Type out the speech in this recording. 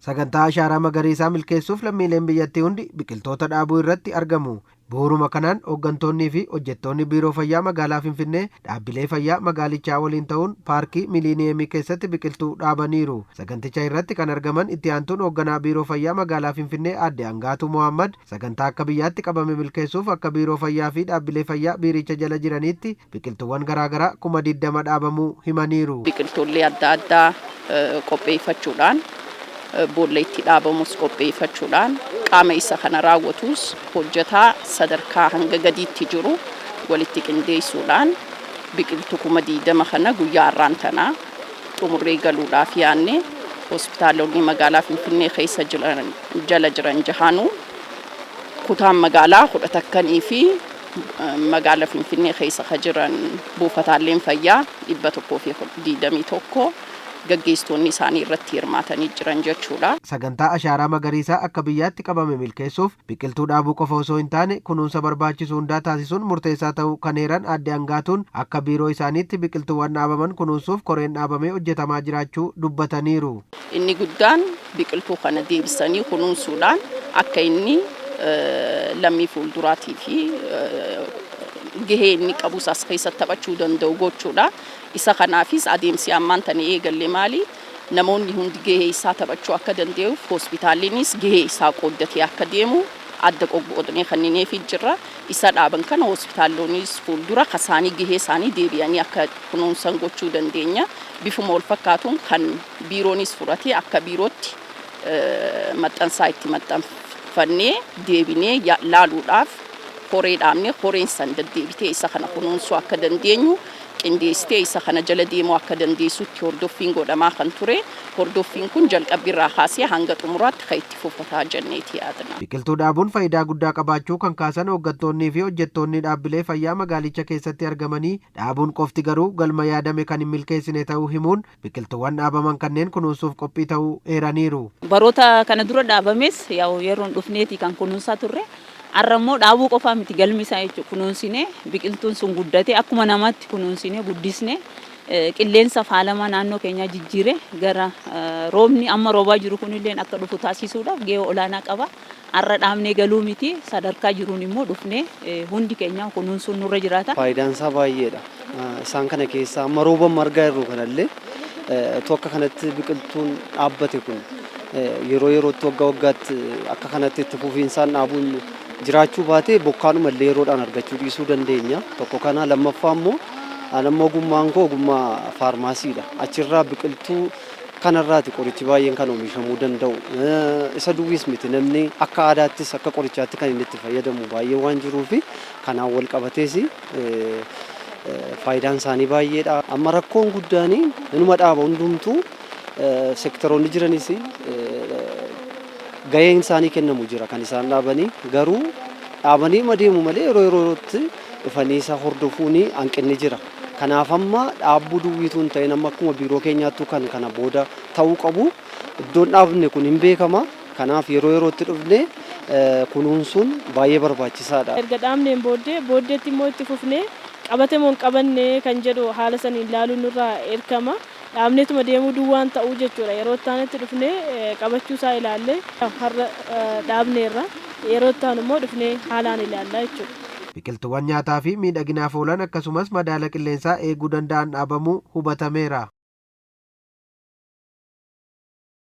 Sagantaa ashaaraa magariisaa milkeessuuf lammiileen biyyattii hundi biqiltoota dhaabuu irratti argamu. Bu'uuruma kanaan hooggantoonnii fi hojjettoonni biiroo fayyaa magaalaa Finfinnee dhaabbilee fayyaa magaalichaa waliin ta'uun paarkii Miliineemii keessatti biqiltuu dhaabaniiru. Saganticha irratti kan argaman itti aantuun hoogganaa biiroo fayyaa magaalaa Finfinnee aadde Angaatuu Mohammad sagantaa akka biyyaatti qabame milkeessuuf akka biiroo fayyaa fi dhaabbilee fayyaa biiricha jala jiraniitti biqiltuuwwan garaagaraa 20 dhaabamuu himaniiru. Biqiltuulee adda addaa qopheeffachuudhaan boolla itti dhaabamus qopheeffachuudhaan qaama isa kana raawwatus hojjetaa sadarkaa hanga gadiitti jiru walitti qindeessuudhaan biqiltuu 20 kana guyyaa har'aan tanaa xumurree galuudhaaf yaadne hospitaalonni magaalaa Finfinnee keessa jala jiran jahaanuu kutaan magaalaa 11 fi magaalaa Finfinnee keessa jiran buufataaleen fayyaa 121 gaggeessitoonni isaanii irratti hirmaatanii jiran jechuudha. Sagantaa ashaaraa magariisaa akka biyyaatti qabame milkeessuuf biqiltuu dhaabuu qofa osoo hin taane kunuunsa barbaachisu hundaa taasisuun murteessaa ta'uu kan eeran aadde Angaatuun akka biiroo isaaniitti biqiltuuwwan dhaabaman kunuunsuuf koreen dhaabamee hojjetamaa jiraachuu dubbataniiru. Inni guddaan biqiltuu kana deebisanii kunuunsuudhaan akka inni lammii fuulduraatii fi gahee inni qabus as keessatti taphachuu danda'u gochuudha. Isa kanaafis adeemsi ammaan tana eegalle maali? Namoonni hundi gahee isaa taphachuu akka danda'uuf hospitaallinis gahee isaa qooddatee akka deemu adda qoqqoodamee kennineefii jira. Isa dhaaban kana hospitaallonis fuuldura kasaanii gahee isaanii deebi'anii akka kunuunsan gochuu dandeenya. Bifuma wal fakkaatuun kan biiroonis fudhatee akka biirootti maxxansaa itti maxxanfannee deebinee laaluudhaaf koree dhaabne koreen san deddeebitee isa kana kunuunsuu akka dandeenyu qindeessitee isa kana jala deemuu akka dandeessutti hordoffiin godhamaa kan ture. Hordoffiin kun jalqabbiirraa kaasee hanga xumuraatti kan itti fufataa jenneeti yaadna. Biqiltuu dhaabuun faayidaa guddaa qabaachuu kan kaasan hooggantoonnii fi hojjettoonni dhaabbilee fayyaa magaalicha keessatti argamanii dhaabuun qofti garuu galma yaadame kan hin milkeessine ta'uu himuun biqiltuuwwan dhaabaman kanneen kunuunsuuf qophii ta'uu eeraniiru. Baroota kana dura dhaabames yeroon dhufneeti kan kunuunsaa turre. Arrammoo dhaabuu qofaa miti galmi isaa jechuudha. Kunuunsine biqiltuun sun guddate akkuma namaatti kunuunsine guddisne qilleensa faalamaa naannoo keenyaa jijjiire gara roobni amma roobaa jiru kunillee akka dhufu taasisuudhaaf gahee olaanaa qaba. Har'a dhaabnee galuu miti sadarkaa jiruun immoo dhufne hundi keenya kunuunsuun nurra jiraata. Faayidaan isaa baay'eedha. Isaan kana keessaa amma rooba margaa jiru kanallee tokko kanatti biqiltuun dhaabbate kun yerootti waggaatti akka kanatti itti fufiinsaan dhaabuun jiraachuu baatee bokkaanuma illee yeroodhaan argachuu dhiisuu dandeenya. Tokko kana lammaffaa immoo anammoo ogummaan koo ogummaa faarmaasiidha. Achirraa biqiltuu kanarraati qorichi baay'een kan oomishamuu danda'u. Isa duwwiis miti namni akka aadaattis akka qorichaatti kan inni itti fayyadamu baay'ee waan jiruufi kanaan wal qabatees faayidaan isaanii baay'eedha. Amma rakkoon guddaan inuma dhaaba hundumtuu sektoroonni jiranis gaheen isaanii kennamu jira kan isaan dhaabanii garuu dhaabanii madeemu malee yerootti dhufanii isa hordofuun hanqinni jira. Kanaaf amma dhaabbuu duwwiituun ta'e nama akkuma biiroo keenyaattu kan kana booda ta'uu qabu. Iddoon dhaabne kun hin beekama. Kanaaf yerootti dhufne kunuunsuun baay'ee barbaachisaadha. Erga dhaabneen booddeetti immoo itti fufnee qabate moo hin qabanne kan jedhu haala saniin ilaaluun nurraa erkama. Dhaabneetuma deemuu duwwaan ta'uu jechuudha. Yeroo itti dhufnee qabachuu isaa ilaallee har'a dhaabneerra yeroo itti immoo dhufnee haalaan ilaallaa jechuudha. Biqiltuuwwan nyaataa fi miidhaginaaf oolan akkasumas madaala qilleensaa eeguu danda'an dhaabamuu hubatameera.